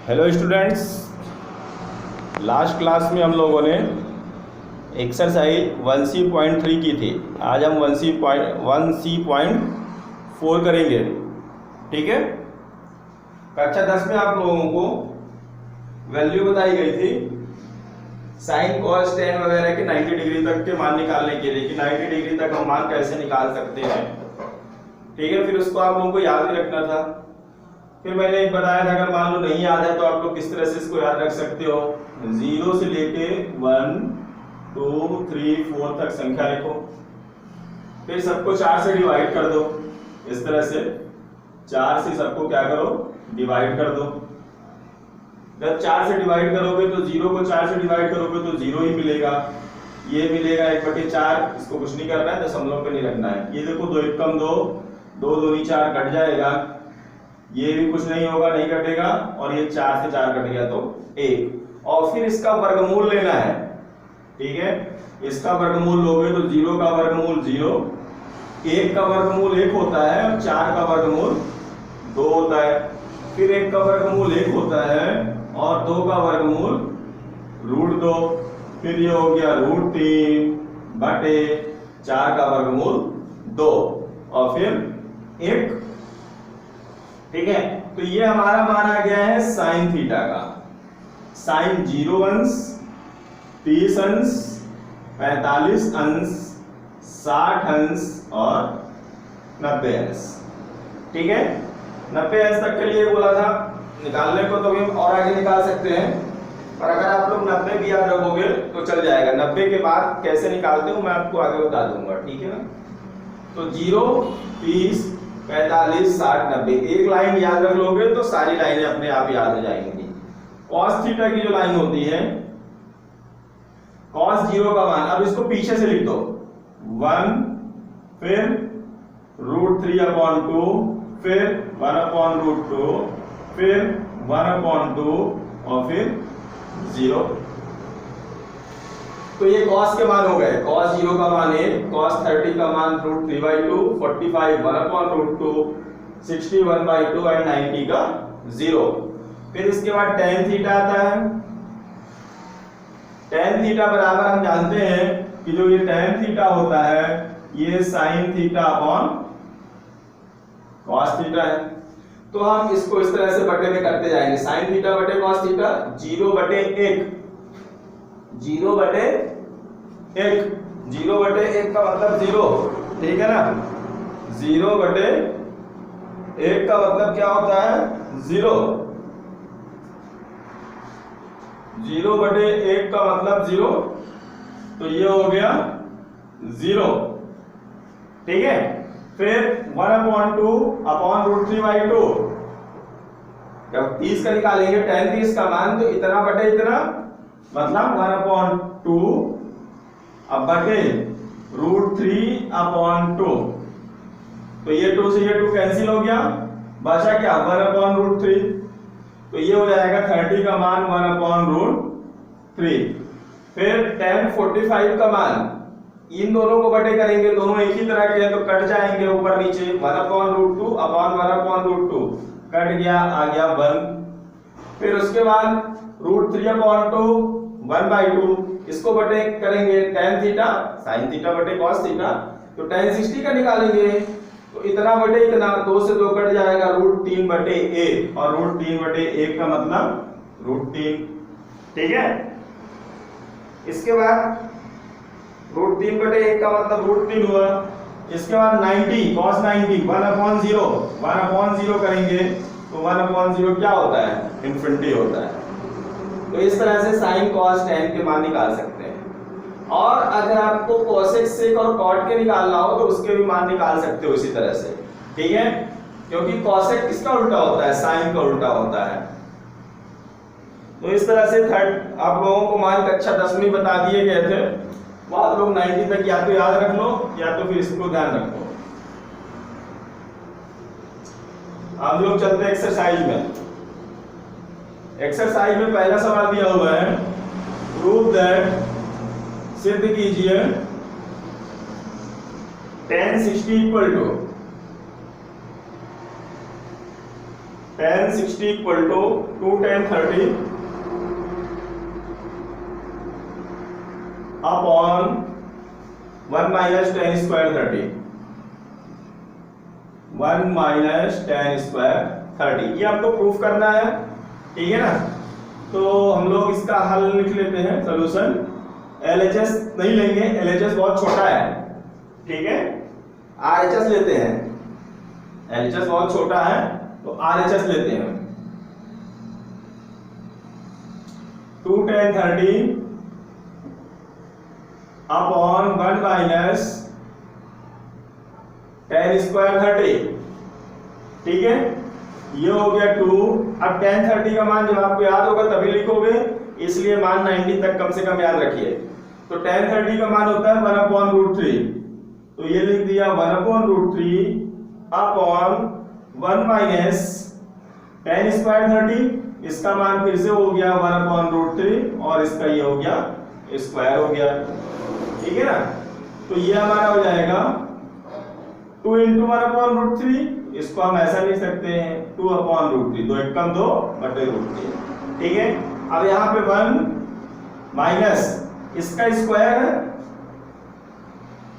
Hello students, last class में हम लोगों ने एक्सरसाइज 1C.3 की थी। आज हम 1C.4 करेंगे। ठीक है। कक्षा 10 में आप लोगों को वैल्यू बताई गई थी साइन कॉस टेन वगैरह के 90 डिग्री तक के मान निकालने के लिए कि 90 डिग्री तक हम मान कैसे निकाल सकते हैं। ठीक है। फिर उसको आप लोगों को याद भी रखना था। फिर मैंने एक बताया था, अगर मान लो नहीं याद है तो आप लोग किस तरह से इसको याद रख सकते हो। 0 से लेके 1 2 3 4 तक संख्या लिखो, फिर सबको 4 से डिवाइड कर दो। इस तरह से 4 से सबको क्या करो, डिवाइड कर दो। जब 4 से डिवाइड करोगे तो 0 को 4 से डिवाइड करोगे तो 0 ही मिलेगा। ये मिलेगा 1/4। इसको कुछ नहीं करना है, दशमलव पे नहीं रखना है। ये देखो 2 एकम 2, 2 दूनी 4 कट जाएगा। ये भी कुछ नहीं होगा, नहीं कटेगा। और ये 4 से 4 कट गया तो 1। और फिर इसका वर्गमूल लेना है। ठीक है। इसका वर्गमूल लोगे तो 0 का वर्गमूल 0, 1 का वर्गमूल 1 होता है और 4 का वर्गमूल 2 होता है। फिर 1 का वर्गमूल 1 होता है और 2 का वर्गमूल √2। फिर ये हो गया √3 बटे 4 का वर्गमूल 2 और फिर 1। ठीक है। तो ये हमारा मान आ गया है साइन थीटा का। साइन 0 अंश, 30 अंश, 45 अंश, 60 अंश और 90 अंश। ठीक है। 90 अंश तक के लिए बोला था निकालने को, तो भी और आगे निकाल सकते हैं। पर अगर आप लोग 90 भी याद रखोगे तो चल जाएगा। 90 के बाद कैसे निकालते हो मैं आपको आगे बता दूंगा। ठीक है ना। तो 0 30 45 60 90 एक लाइन याद रख लोगे तो सारी लाइनें अपने आप याद हो जाएंगी। कॉस थीटा की जो लाइन होती है, कॉस 0 का मान, अब इसको पीछे से लिख दो 1, फिर √3/2, फिर 1/√2, फिर 1/2 और फिर 0। तो ये cos के मान हो गए। cos 0 का मान 1, cos 30 का मान √3/2, 45 1/√2, 60 1/2 और 90 का 0। फिर इसके बाद tan थीटा आता है। tan थीटा बराबर हम जानते हैं कि जो ये tan थीटा होता है ये sin theta upon cos theta है। तो हम इसको इस तरह से बटे में करते जाएंगे। sin थीटा बटे cos थीटा 0/1, 0/1, 0/1 का मतलब 0। ठीक है ना। 0/1 का मतलब क्या होता है, 0। 0/1 का मतलब 0। तो ये हो गया 0। ठीक है। फिर 1/2/√3/2। जब 30 का निकालेंगे tan 30 का मान तो इतना बटे इतना, मतलब 1/2 अब बटे √3/2। तो ये 2 से ये 2 कैंसिल हो गया, बचा क्या 1/√3। तो ये हो जाएगा 30 का मान 1/√3। फिर tan 45 का मान, इन दोनों को बटे करेंगे, दोनों एक ही तरह के हैं तो कट जाएंगे ऊपर नीचे। 1/√2/1/√2 कट गया, आ गया 1। फिर उसके बाद √3/2 1/2, इसको बटे करेंगे tan थीटा sin थीटा बटे cos थीटा। तो tan 60 का निकालेंगे तो इतना बटे इतना, 2 से 2 कट जाएगा, √3/1 और √3/1 का मतलब √3। ठीक है। इसके बाद √3/1 का मतलब √3 हुआ। इसके बाद 90 cos 90 1/0, 1/0 करेंगे तो 1/0 क्या होता है, इन्फिनिटी होता है। तो इस तरह से sin cos tan के मान निकाल सकते हैं। और अगर आपको cosec sec और cot के निकालना हो तो उसके भी मान निकाल सकते हो इसी तरह से। ठीक है। क्योंकि cosec किसका उल्टा होता है, sin का उल्टा होता है। तो इस तरह से आप लोगों को मान कक्षा 10 में बता दिए गए थे। वो आप लोग 90 तक या तो याद रख लो या तो फिर इसको ध्यान रखो। हम लोग चलते हैं एक्सरसाइज में। एक्सरसाइज में पहला सवाल दिया हुआ है, प्रूव दैट, सिद्ध कीजिए tan 60 = tan 60 equal to 2 tan 30 अपॉन 1 minus tan square 30, 1 minus tan square 30। ये हमको प्रूफ करना है, ठीक है ना। तो हम लोग इसका हल लिख लेते हैं, सोल्यूशन। LHS नहीं लेंगे, LHS बहुत छोटा है, ठीक है। RHS लेते हैं, LHS बहुत छोटा है तो RHS लेते हैं। 2 tan 30 अपॉन 1 माइनस tan स्क्वायर 30, ठीक है। ये हो गया 2। अब tan 30 का मान जब आपको याद होगा तभी लिखोगे, इसलिए मान 90 तक कम से कम याद रखिए। तो tan 30 का मान होता है 1/√3, तो ये लिख दिया 1/√3 अपॉन 1 माइनस tan स्क्वायर 30, इसका मान फिर से हो गया 1/√3 और इसका ये हो गया स्क्वायर हो गया, ठीक है ना। तो ये हमारा हो जाएगा 2 × 1/√3, इसको हम ऐसा लिख सकते हैं 2/√3, 2 × 2 बटे √3, ठीक है। अब यहाँ पे 1 माइनस इसका स्क्वायर है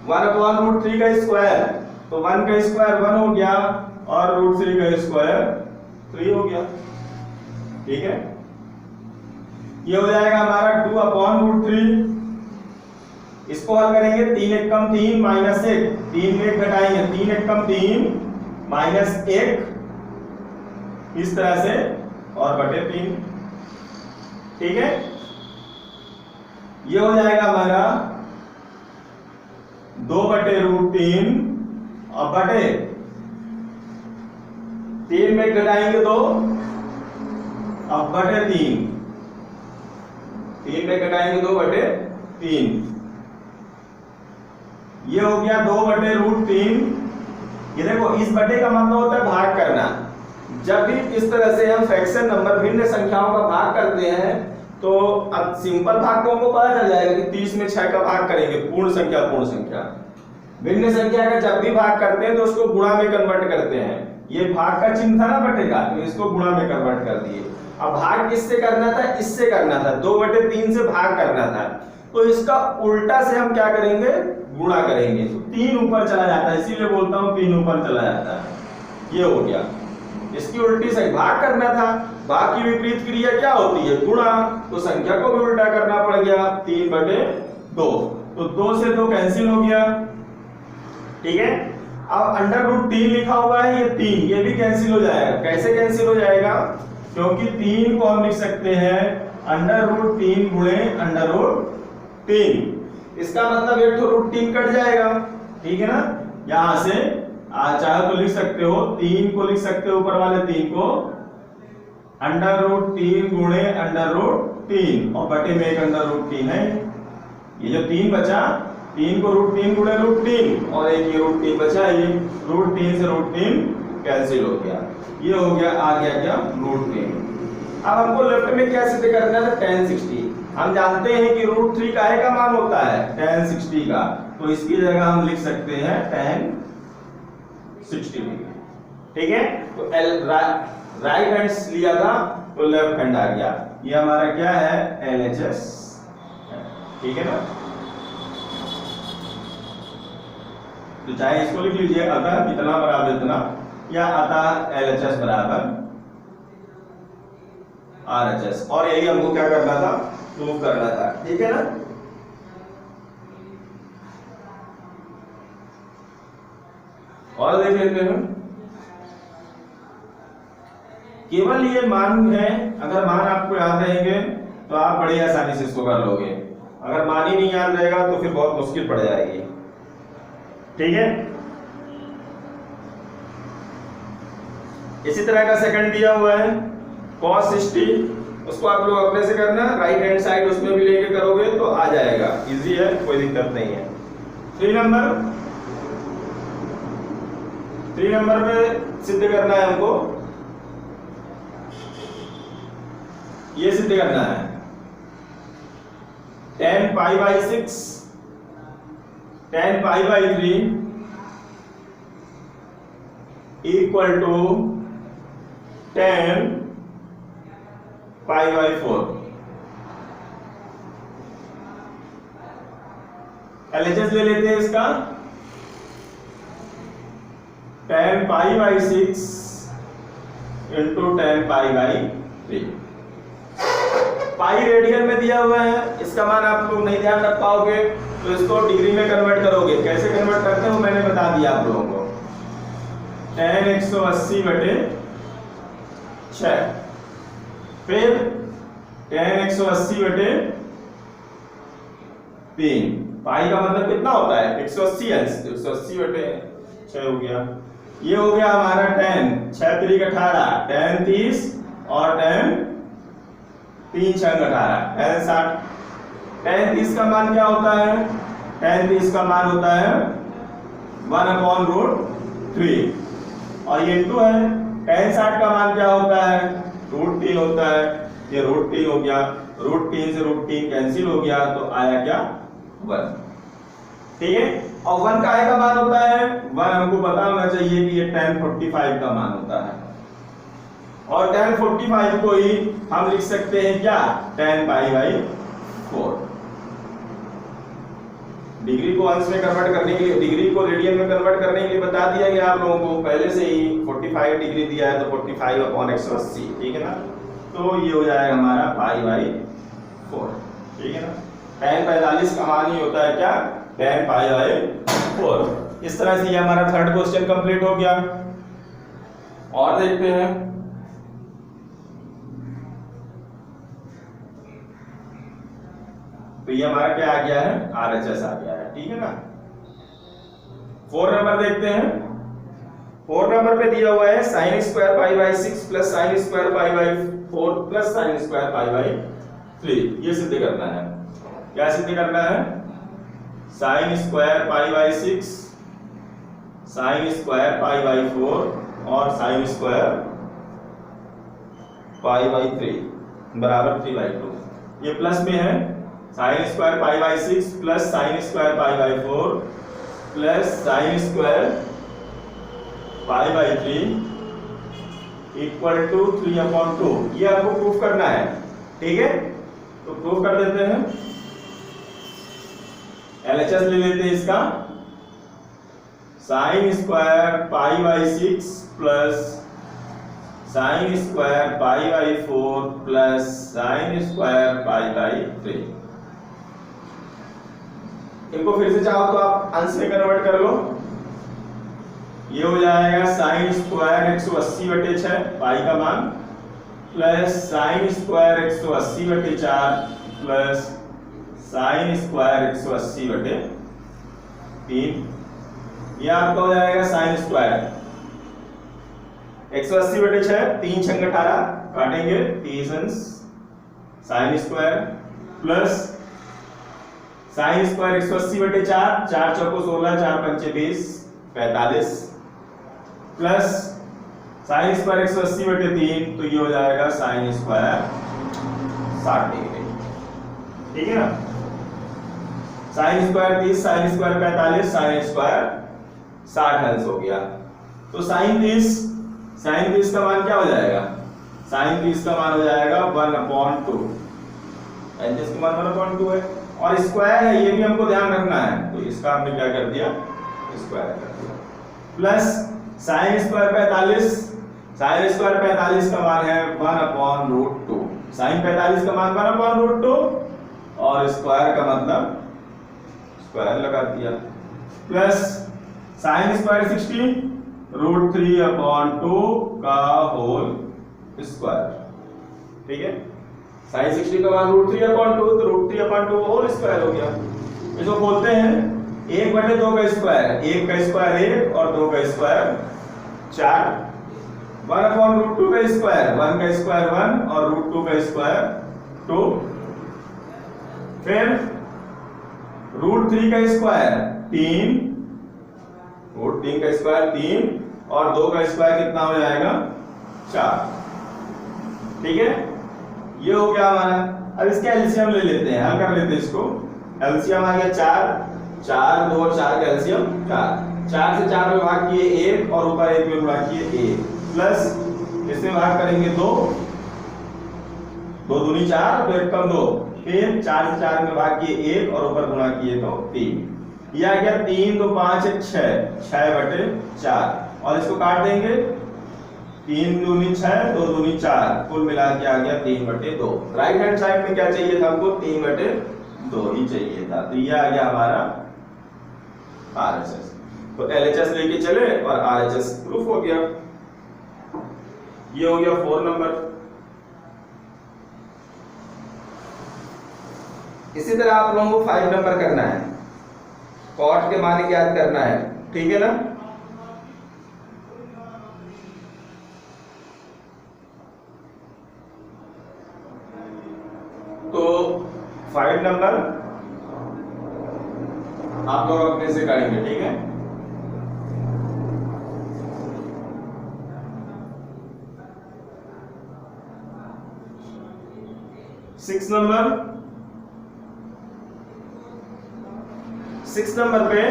1/√3 का स्क्वायर, तो 1 का स्क्वायर 1 हो गया और √3 का स्क्वायर 3 हो गया, ठीक है। ये हो जाएगा हमारा 2/√3। इसको हल करेंगे, 3 × 1 = 3 माइनस 1, 3 में 1 घटाएंगे, 3 × 1 = 3 माइनस 1, इस तरह से और बटे 3, ठीक है। ये हो जाएगा हमारा 2/√3 और बटे 3 में घटाएंगे 2, अब बटे 3, 3 में घटाएंगे 2 बटे 3, ये हो गया 2/√3। ये देखो, इस बटे का मतलब होता है भाग करना। जब भी इस तरह से हम फ्रैक्शन नंबर भिन्न संख्याओं का भाग करते हैं तो अब सिंपल भाग को हमको पता चल जाएगा कि 30 में 6 का भाग करेंगे, पूर्ण संख्या पूर्ण संख्या। भिन्न संख्या का जब भी भाग करते हैं तो उसको गुणा में कन्वर्ट करते हैं। ये भाग का चिन्ह था ना बटे का, तो इसको गुणा में कन्वर्ट कर दिए। अब भाग किससे करना था? इससे करना था, 2/3 से भाग करना था, तो इसका उल्टा से हम क्या करेंगे? गुणा करेंगे। तो 3 ऊपर चला जाता है, इसीलिए बोलता हूं 3 ऊपर चला जाता है। ये हो गया, इसकी उल्टी से भाग करना था। भाग की विपरीत क्रिया क्या होती है? गुणा। तो संख्या को भी उल्टा करना पड़ गया, 3/2। तो 2 से 2 कैंसिल हो गया, ठीक है। अब √3 लिखा हुआ है, ये 3, ये भी कैंसिल हो जाएगा। कैसे कैंसिल हो जाएगा? क्योंकि 3 को हम लिख सकते हैं √3 गुणे √3। इसका मतलब एक तो √3 कट जाएगा, ठीक है ना। यहां से चाहे तो लिख सकते हो, 3 को लिख सकते हो ऊपर वाले 3 को √3 गुणे √3 और बटे में एक √3 है। ये जो 3 बचा, 3 को √3 गुणे √3 और एक ये √3 बचा, ये √3 से √3 कैंसिल हो गया। ये हो गया, आ गया क्या? √3। अब हमको लेफ्ट में क्या सिद्ध करना है? tan 60। हम जानते हैं कि √3 काहे का मान होता है? tan 60 का। तो इसकी जगह हम लिख सकते हैं tan 60 डिग्री, ठीक है। तो राइट हैंड लिया था तो लेफ्ट हैंड आ गया। ये हमारा क्या है? LHS, ठीक है ना। तो चाहे इसको लिख लीजिए, अतः इतना बराबर इतना, या अतः LHS बराबर RHS। और यही हमको क्या करना था? प्रूव करना था, ठीक है ना। और देख लेते हैं, केवल ये मान है। अगर मान आपको याद रहेंगे तो आप बड़ी आसानी से इसको कर लोगे। अगर मान ही नहीं याद रहेगा तो फिर बहुत मुश्किल पड़ जाएगी, ठीक है। इसी तरह का सेकंड दिया हुआ है cos 60, उसको आप लोग अपने से करना, राइट हैंड साइड उसमें भी लेके करोगे तो आ जाएगा, इजी है, कोई दिक्कत नहीं है। 3 नंबर पे सिद्ध करना है हमको, ये सिद्ध करना है tan π/6 tan π/3 equal to 10 pi by 4। LHS ले लेते हैं इसका, 10 pi by 6 into 10 pi by 3। Pi radian में दिया हुआ है, इसका मान आप लोग नहीं ध्यान रख पाओगे तो इसको डिग्री में कन्वर्ट करोगे। कैसे कन्वर्ट करते हो मैंने बता दिया आप लोगों को। 10 180 बटे 6, फिर 10 180 बटे 3। पाई का मतलब कितना होता है 180 अंश, 180 बटे 6 हो गया। ये हो गया हमारा 10, 6 3 18, 10 30 और 10 3 6 18, 10 60। 10 30 का मान क्या होता है, 10 30 का मान होता है 1/√3 और ये इंटू है। 10 60 का मान क्या होता है, √3 होता है। ये √3 हो गया, √3 से √3 कैंसिल हो गया तो आया क्या 1। ठीक है, और 1 का का मान होता है 1, हमको पता होना चाहिए कि ये 1045 का मान होता है। और 1045 को ही हम लिख सकते हैं क्या 10 पाई बाई 4। डिग्री को अंश में कन्वर्ट करने के लिए, डिग्री को रेडियन में कन्वर्ट करने के लिए बता दिया गया आप लोगों को पहले से ही। 45 डिग्री दिया है तो 45/180, ठीक है ना। तो ये हो जाएगा हमारा पाई बाई 4, ठीक है ना। 10 45 का मान ही होता है क्या 10 पाई बाई 4। इस तरह से ये हमारा थर्ड क्वेश्चन कंप्लीट हो गया। और देखते हैं, तो ये हमारा क्या आ गया है RHS आ गया है, ठीक है ना। 4 नंबर देखते हैं। 4 नंबर पे दिया हुआ है sin square pi by 6 plus sin square pi by 4 plus sin square pi by 3। ये सिद्ध करना है। क्या सिद्ध करना है, sin square pi by 6, sin square pi by 4 और sin स्क्वायर पाई बाई 3 बराबर 3/2। ये प्लस में है, sin square pi by 6 plus sin square pi by 4 plus sin square pi by 3 equal to 3/2। ये आपको प्रूफ करना है, ठीक है। तो प्रूफ कर देते हैं। एलएचएस ले लेते हैं इसका, sin square pi by 6 plus sin square pi by 4 plus sin square pi by 3। इनको फिर से चाहो तो आप अंश में कन्वर्ट कर लो। ये हो जाएगा sin स्क्वायर 180 बटे 6 पाई का मान प्लस sin स्क्वायर 180 बटे 4 प्लस sin स्क्वायर 180 बटे 3। ये आपका हो जाएगा sin स्क्वायर 180 बटे 6, 3 6 18 काटेंगे 30 अंश sin square plus sin square 180 बटे 4, 4 चौको 16, 4 पंचे 20 45 प्लस sin स्क्वायर 180 बटे 3, तो ये हो जाएगा sin स्क्वायर 60 डिग्री, ठीक है ना। sin square 30, sin square 45, sin square 60 अंश हो गया। तो sin 30 का मान क्या हो जाएगा, sin 30 का मान हो जाएगा 1/2। एन का मान 1/2 है और स्क्वायर है, ये भी हमको ध्यान रखना है। तो इसका हमने क्या कर दिया स्क्वायर कर दिया plus sin square 45, sin square 45 का मान है 1/√2। sin 45 का मान 1/√2 और स्क्वायर का मतलब स्क्वायर लगा दिया प्लस sin स्क्वायर 60 √3/2 का होल स्क्वायर, ठीक है। sin 60 का मान √3/2 तो √3/2 होल स्क्वायर हो गया। इसको बोलते हैं 1/2 का स्क्वायर, 1 का स्क्वायर 1 और 2 का स्क्वायर 4। 1/√2 का स्क्वायर, 1 का स्क्वायर 1 और √2 का स्क्वायर 2। फिर √3 का स्क्वायर 3, √3 का स्क्वायर 3 और 2 का स्क्वायर कितना हो जाएगा 4, ठीक है। ये हो गया हमारा। अब इसका एलसीएम ले लेते हैं, हल कर लेते हैं इसको। एलसीएम आ गया 4, 4 2 4 का एलसीएम 4, 4 से 4 में भाग किए 1 और ऊपर 1 में भाग किए 1 प्लस किससे भाग करेंगे 2, 2 दूनी 4 तो 1 कम 2, फिर 4 से 4 में भाग किए 1 और ऊपर गुणा किए तो 3, यह आ गया 3 2 5 1 6, 6/4 और इसको काट देंगे 3 दूनी 6 2 दूनी 4, कुल मिला के आ गया 3/2। राइट हैंड साइड में क्या चाहिए था हमको 3/2 ही चाहिए था, तो यह आ गया हमारा RHS। तो LHS लेके चले और RHS प्रूफ हो गया। ये हो गया 4 नंबर। इसी तरह आप लोगों को 5 नंबर करना है, कॉट के मान याद करना है, ठीक है ना। तो 5 नंबर आप लोग अपने से करेंगे, ठीक है। सिक्स नंबर पे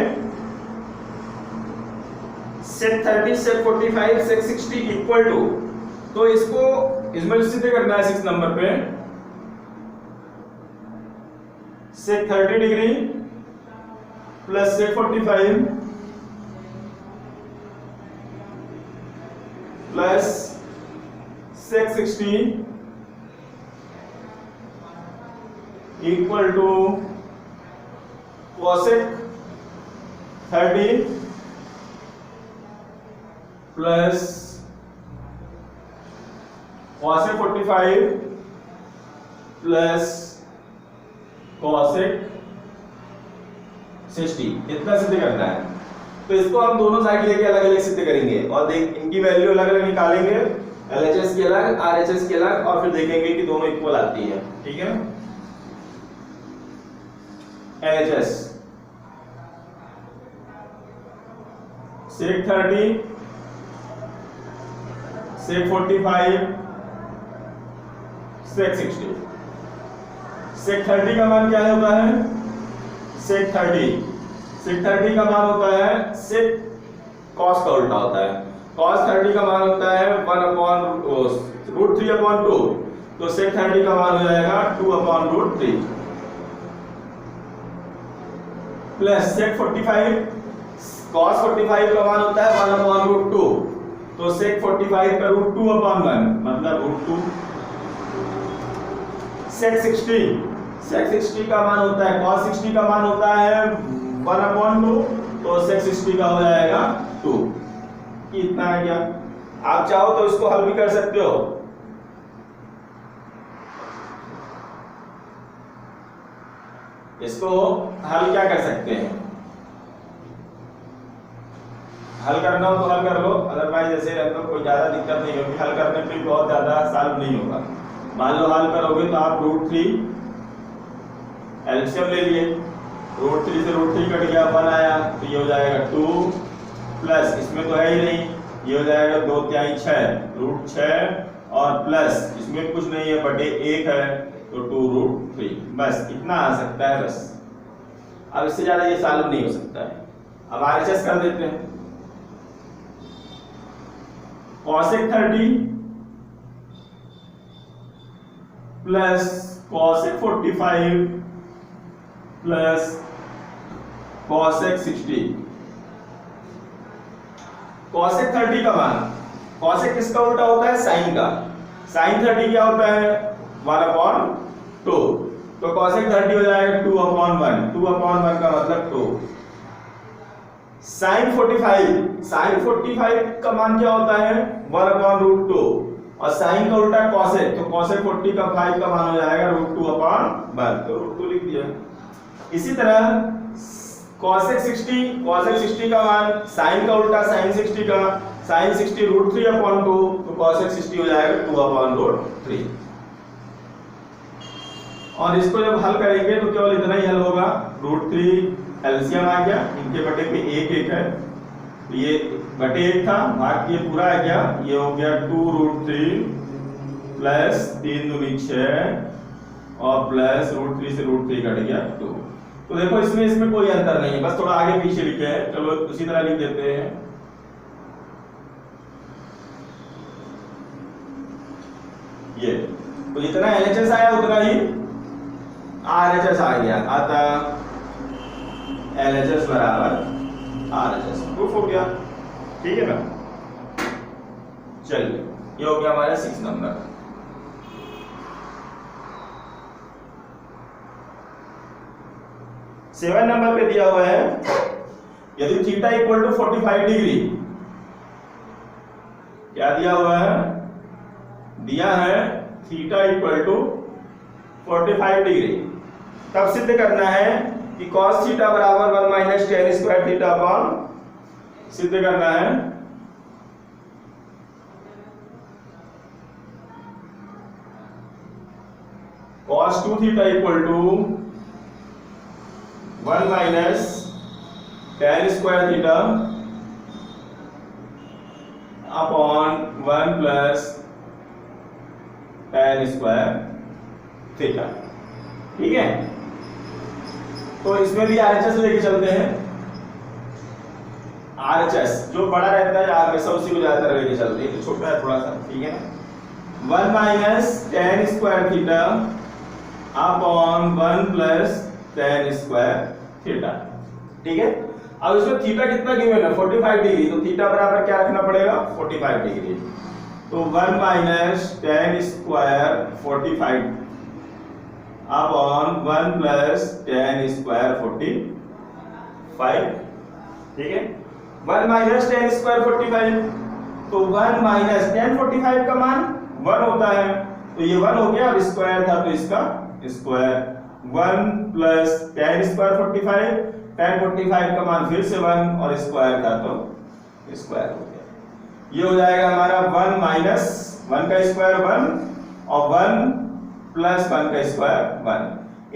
sec 30 sec 45 sec 60 equal to, तो इसको इसमें सिद्ध करना है 6 नंबर पे sec 30 degree plus sec 45 plus sec 60 equal to cosec 30 plus cosec 45 plus cosec 60, इतना सिद्ध करना है। तो इसको हम दोनों साइड लेके अलग अलग सिद्ध करेंगे और देख इनकी वैल्यू अलग अलग निकालेंगे, LHS की अलग RHS की अलग, और फिर देखेंगे कि दोनों इक्वल आती है, ठीक है। LHS सेक 30 सेक 45 सेक 60। सेक 30 का मान क्या होता है, सेक 30 का मान होता है सेक कॉस का उल्टा होता है, कॉस 30 का मान होता है 1/√3/2, तो सेक 30 का मान हो जाएगा 2/√3 प्लस सेक 45 cos 45 का मान होता है 1/√2, तो सेक 45 का √2/1 मतलब √2। सेक 60 का मान होता है cos 60 का मान होता है 1/2, तो सेक 60 का हो जाएगा 2। इतना है क्या, आप चाहो तो इसको हल भी कर सकते हो। इसको हल क्या कर सकते हैं, हल करना हो तो हल कर लो, अदरवाइज ऐसे रहते हो, कोई ज्यादा दिक्कत नहीं होगी, हल करने पे बहुत ज्यादा सॉल्व नहीं होगा। मान लो हल करोगे तो आप √3 एलसीएम ले लिए, √3 से √3 कट गया 1 आया, तो ये हो जाएगा 2 प्लस इसमें तो है ही नहीं, ये हो जाएगा 2 3 6 √6 और प्लस इसमें कुछ नहीं है बटे 1 है, तो 2√3, बस इतना आ सकता है बस। अब इससे ज्यादा ये सॉल्व नहीं हो सकता है। अब RHS कर देते हैं, cosec 30 plus cosec 45 plus cosec 60। cosec 30 का मान, cosec किसका उल्टा होता है, साइन का, sin 30 क्या होता है 1/2, तो cosec 30 हो जाएगा 2/1, 2/1 का मतलब 2। sin 45 का मान क्या होता है 1/√2 और sin का उल्टा cosec, तो cosec 40 का 5 का मान हो जाएगा √2/1, तो √2 लिख दिया। इसी तरह cosec 60 का मान sin का उल्टा sin 60 का, sin 60 √3/2, तो cosec 60 हो जाएगा 2/√3। और इसको जब हल करेंगे तो केवल इतना ही हल होगा, √3 एलसीएम आ गया, इनके बटे पे 1 है, तो ये बटे 1 था, भाग ये पूरा आ गया, ये हो गया 2√3 प्लस 3 दूनी 6 और प्लस √3 से √3 कट गया 2। तो देखो इसमें कोई अंतर नहीं है, बस थोड़ा आगे पीछे लिखे हैं, चलो उसी तरह लिख देते हैं। तो जितना LHS आया उतना ही RHS आ गया, अतः LHS बराबर RHS प्रूफ हो गया। ठीक है ना, चलिए ये हो गया हमारा 6 नंबर। 7 नंबर पे दिया हुआ है यदि थीटा इक्वल टू 45 डिग्री, क्या दिया हुआ है, दिया है थीटा इक्वल टू 45 डिग्री, तब सिद्ध करना है कि cos थीटा बराबर 1 minus tan square theta upon, सिद्ध करना है cos 2 theta equal to 1 minus tan square theta upon 1 plus tan square theta. ठीक है, तो इसमें भी RHS लेके चलते हैं। RHS जो बड़ा रहता है हमेशा उसी को ज्यादातर लेके चलते हैं, तो छोटा है थोड़ा सा। ठीक है ना, 1 minus tan square theta upon 1 plus tan square theta. ठीक है, अब इसमें थीटा कितना गिवन है, 45 डिग्री, तो थीटा बराबर क्या रखना पड़ेगा, 45 डिग्री। तो 1 minus tan square 45 upon 1 plus tan square 45। ठीक है, 1 माइनस tan स्क्वायर 45, तो 1 माइनस tan 45 का मान 1 होता है, तो ये 1 हो गया, और स्क्वायर था तो इसका square, 1 plus tan square 45, tan 45 का मान फिर से 1 और स्क्वायर था तो स्क्वायर हो गया। ये हो जाएगा हमारा 1 माइनस 1 का स्क्वायर 1 और 1 प्लस 1 का स्क्वायर 1।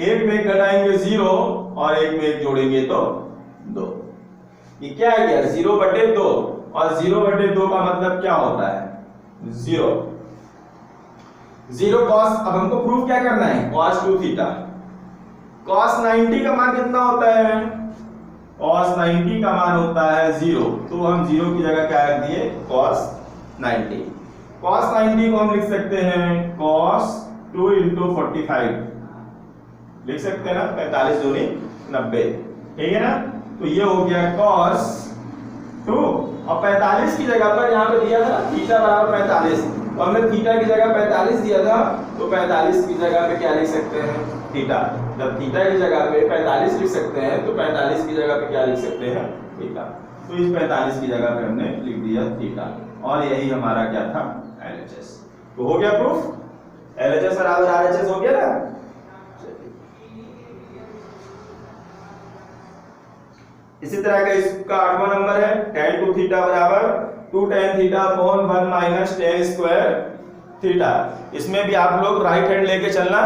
एक में घटाएंगे 0 और एक में एक जोड़ेंगे तो 2। ये क्या आ गया, 0/2, और 0/2 का मतलब क्या होता है, 0 cos। अब हमको प्रूफ क्या करना है, cos 2 थीटा, cos 90 का मान कितना होता है, cos 90 का मान होता है 0, तो हम 0 की जगह क्या रख दिए, cos 90। cos 90 को हम लिख सकते हैं cos 2 × 45, लिख सकते हैं ना, 45 दूनी 90। ठीक है ना, तो ये हो गया cos 2, और 45 की जगह पर यहाँ पे दिया था थीटा बराबर 45, तो हमने थीटा की जगह 45 दिया था, तो 45 की जगह पे क्या लिख सकते हैं, थीटा। जब थीटा की जगह पे 45 लिख सकते हैं तो 45 की जगह पे क्या लिख सकते हैं, थीटा। तो इस 45 की जगह पे हमने लिख दिया थीटा, और यही हमारा क्या था, LHS। तो हो गया प्रूफ, LHS बराबर RHS हो गया ना। इसी तरह का इसका 8वां नंबर है, tan 2 थीटा बराबर 2 tan theta upon 1 minus tan square theta. इसमें भी आप लोग राइट हैंड लेके चलना,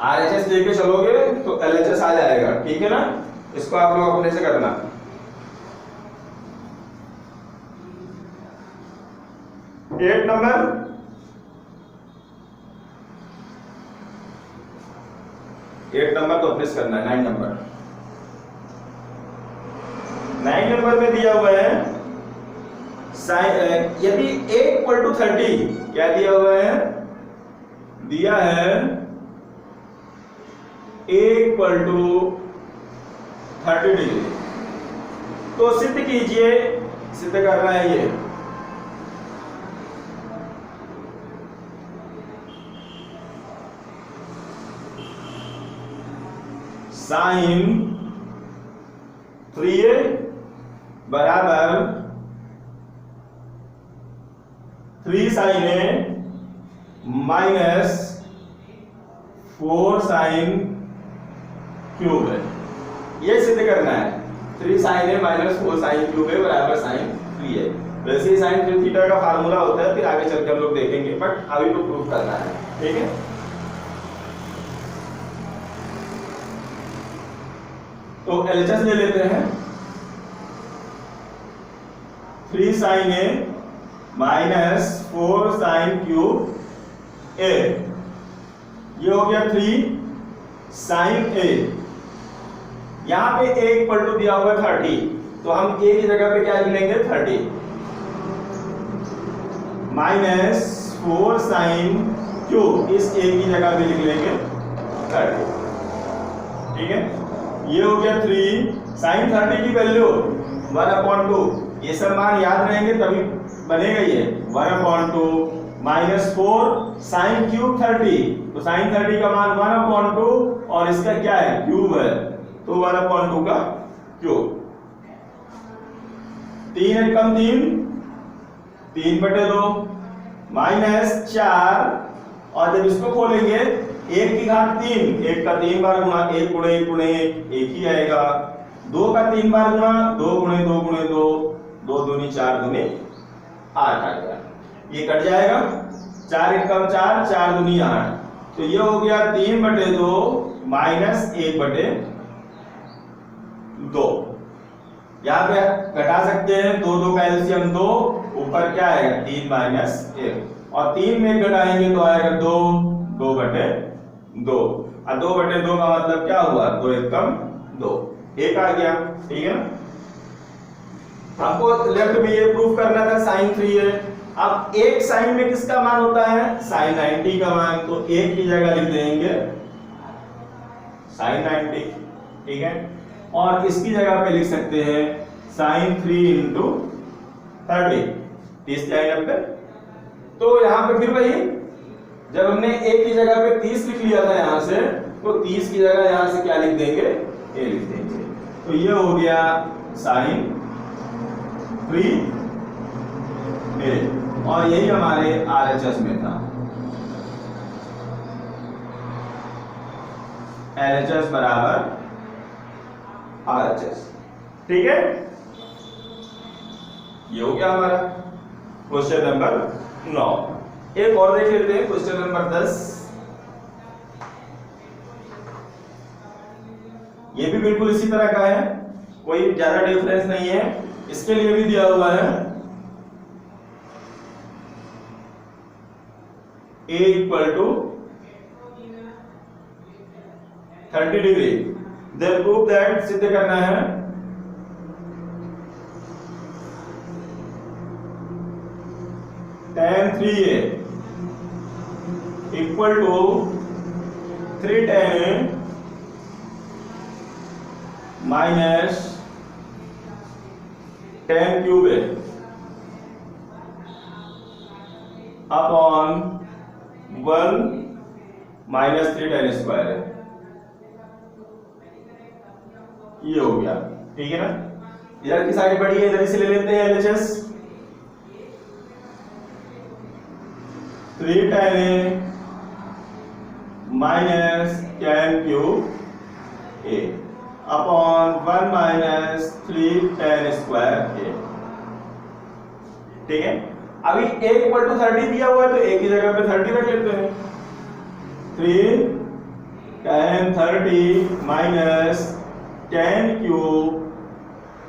RHS लेके चलोगे तो LHS आ जाएगा। ठीक है ना, इसको आप लोग अपने से करना। एट नंबर, तो अपने से करना है। 9 नंबर, 9 नंबर में दिया हुआ है यदि a = 30, क्या दिया हुआ है, दिया है a = 30 डिग्री, तो सिद्ध कीजिए, सिद्ध करना है ये sin 3a बराबर 3 sin a minus 4 sin cube है, ये सिद्ध करना है। 3 sin a minus 4 sin cube है बराबर sin 3a। वैसे ही sin 3 थीटा का फार्मूला होता है, फिर आगे चलकर हम लोग देखेंगे, बट अभी तो प्रूफ करना है। ठीक है, तो LHS ले लेते हैं, 3 sin a minus 4 sin cube a, ये हो गया 3 sin a। यहां पे a = दिया हुआ 30, तो हम a की जगह पे क्या लिख लेंगे, 30 माइनस 4 sin क्यूब, इस ए की जगह पे लिख लेंगे 30। ठीक है, ये हो गया 3 sin 30 की वैल्यू 1/2। ये सब मान याद रहेंगे तभी बनेगा ये 1/2 माइनस 4 sin क्यूब 30। तो sin 30 का मान 1/2 और इसका क्या है क्यूब है, तो 1/2 का क्यूब। 3 एक कम 3/2 माइनस 4, और जब इसको खोलेंगे 1 की घात 3, 1 का 3 बार गुणा 1 गुणे 1 गुणे 1 ही आएगा। 2 का 3 बार गुणा 2 गुणे 2 गुणे 2, 2 दूनी 4 दूनी 8 आ गया। ये कट जाएगा, 4 एक कम 4, 4 दूनी 8। तो ये हो गया 3/2 माइनस 1/2। यहाँ पे घटा सकते हैं, 2 2 का एलसीएम 2, ऊपर क्या आएगा 3 माइनस 1, और 3 में घटाएंगे तो आएगा 2, 2/2। और 2/2 का मतलब क्या हुआ, 2 एक कम 2, 1 आ गया। ठीक है ना। आपको लेफ्ट में ये प्रूफ करना था sin 3 है। अब एक साइन में किसका मान होता है, sin 90 का मान, तो 1 की जगह लिख देंगे sin 90। ठीक है, और इसकी जगह पे लिख सकते हैं sin 3 × 30, 30 जाएगा पे। तो यहाँ पे फिर वही, जब हमने 1 की जगह पे 30 लिख लिया था यहाँ से, तो 30 की जगह यहाँ से क्या लिख देंगे, a लिख देंगे। तो ये हो गया sin 3a, और यही हमारे RHS में था, LHS बराबर RHS। ठीक है, ये हो गया हमारा क्वेश्चन नंबर 9। एक और देख लेते हैं, क्वेश्चन नंबर 10। ये भी बिल्कुल इसी तरह का है, कोई ज्यादा डिफरेंस नहीं है। इसके लिए भी दिया हुआ है a = 30 degree. They prove that, सिद्ध करना है tan 3a = 3 tan a minus tan cube a upon 1 minus 3 tan square है। ये हो गया। ठीक है ना, इधर की साइड बढ़ी है, इधर से ले लेते हैं LHS। 3 tan a minus tan cube a upon 1 minus 3 tan square a। ठीक है, अभी a = 30 दिया हुआ है, तो a की जगह पे 30 रख लेते हैं। 3 tan 30 माइनस tan क्यूब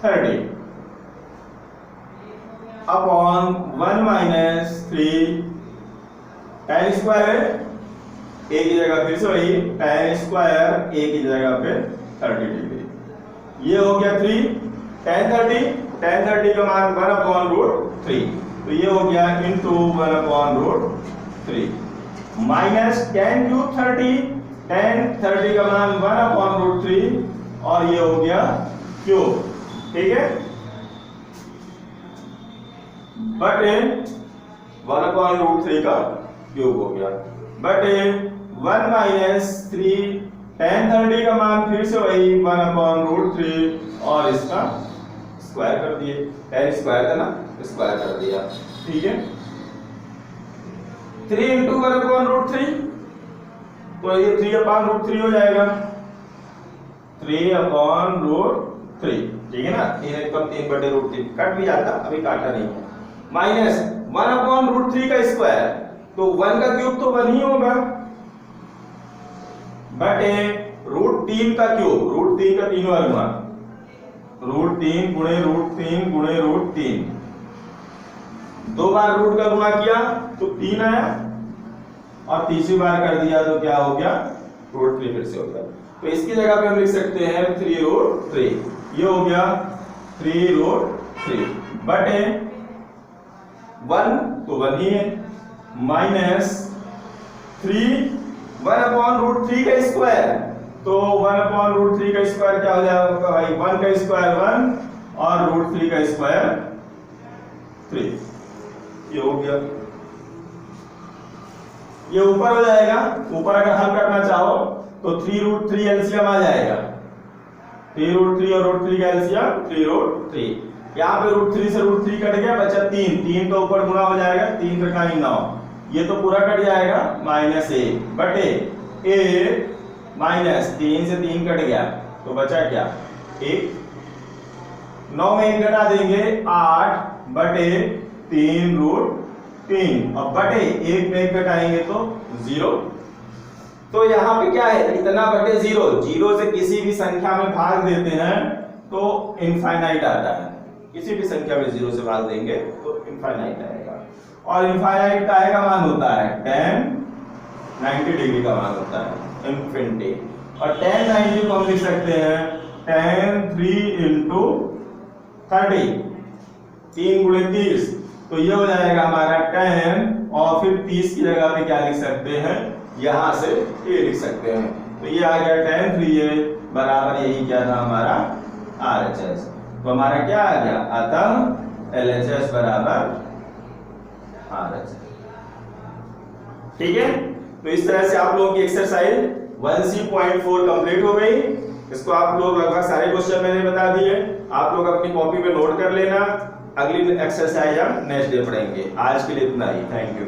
30 अपॉन 1 माइनस 3 tan स्क्वायर है, a की जगह फिर से वही tan स्क्वायर, a की जगह पे 30 डिग्री। ये हो गया 3 tan 30 का मान 1/√3, तो ये हो गया into 1/√3 minus tan cube 30, tan 30 का मान 1/√3, और ये हो गया क्यूब। ठीक है, बटे 1/√3 का क्यूब हो गया, बटे 1 माइनस 3 tan 30 का मान फिर से वही 1/√3, और इसका स्क्वायर कर दिए। tan स्क्वायर था ना, स्क्वायर कर दिया। ठीक है, 3 × 1/√3, तो ये 3/√3 हो जाएगा, 3/√3। ठीक है ना, 3 कम 3/√3 कट भी जाता, अभी काटा नहीं है। माइनस 1/√3 का स्क्वायर, तो 1 का क्यूब तो 1 ही होगा, बटे √3 का क्यूब, √3 का 3 बार गुणा, √3 गुणे √3 गुणे √3, 2 बार रूट का गुणा किया तो 3 आया, और तीसरी बार कर दिया तो क्या हो गया, √3 फिर से हो गया। तो इसकी जगह पे हम लिख सकते हैं 3√3। ये हो गया 3√3 बटे 1 तो 1 ही है, माइनस 1/√3 का स्क्वायर, तो 1/√3 का स्क्वायर क्या हो जाएगा भाई, 1 का स्क्वायर 1 और √3 का स्क्वायर 3। ये हो गया, ये ऊपर हो जाएगा। ऊपर अगर हल करना चाहो तो 3√3 एलसीएम आ जाएगा, 3√3 और √3 का एलसीएम 3√3। यहाँ पे √3 से √3 कट गया, बचा 3 तो ऊपर गुना हो जाएगा, 3 का 9, ये तो पूरा कट जाएगा, -1 बटे 1 माइनस 3 से 3 कट गया तो बचा क्या 1, 9 में 1 घटा देंगे 8 बटे 3√3 और बटे 1 में 1 घटाएंगे तो 0। तो यहाँ पे क्या है, इतना बटे 0, 0 से किसी भी संख्या में भाग देते हैं तो इनफाइनाइट आता है, किसी भी संख्या में 0 से भाग देंगे तो इनफाइनाइट आएगा। और इनफाइनाइट का मान होता है tan 90 डिग्री का मान होता है इनफिनिटी। और tan 90 को हम लिख सकते हैं tan 3 into 30, 3 गुणे 30, तो ये हो जाएगा हमारा tan, और फिर 30 की जगह पे क्या लिख सकते हैं, यहां से ये लिख सकते हैं, तो ये आ गया tan 3a बराबर यही क्या था हमारा RHS। तो हमारा क्या आ गया, अतः LHS बराबर RHS। ठीक है, तो इस तरह से आप लोगों की एक्सरसाइज 1C.4 कंप्लीट हो गई। इसको आप लोग लगभग सारे क्वेश्चन मैंने बता दिए, आप लोग अपनी कॉपी पे नोट कर लेना। अगली एक्सरसाइज हम नेक्स्ट डे पढ़ेंगे। आज के लिए इतना ही, थैंक यू।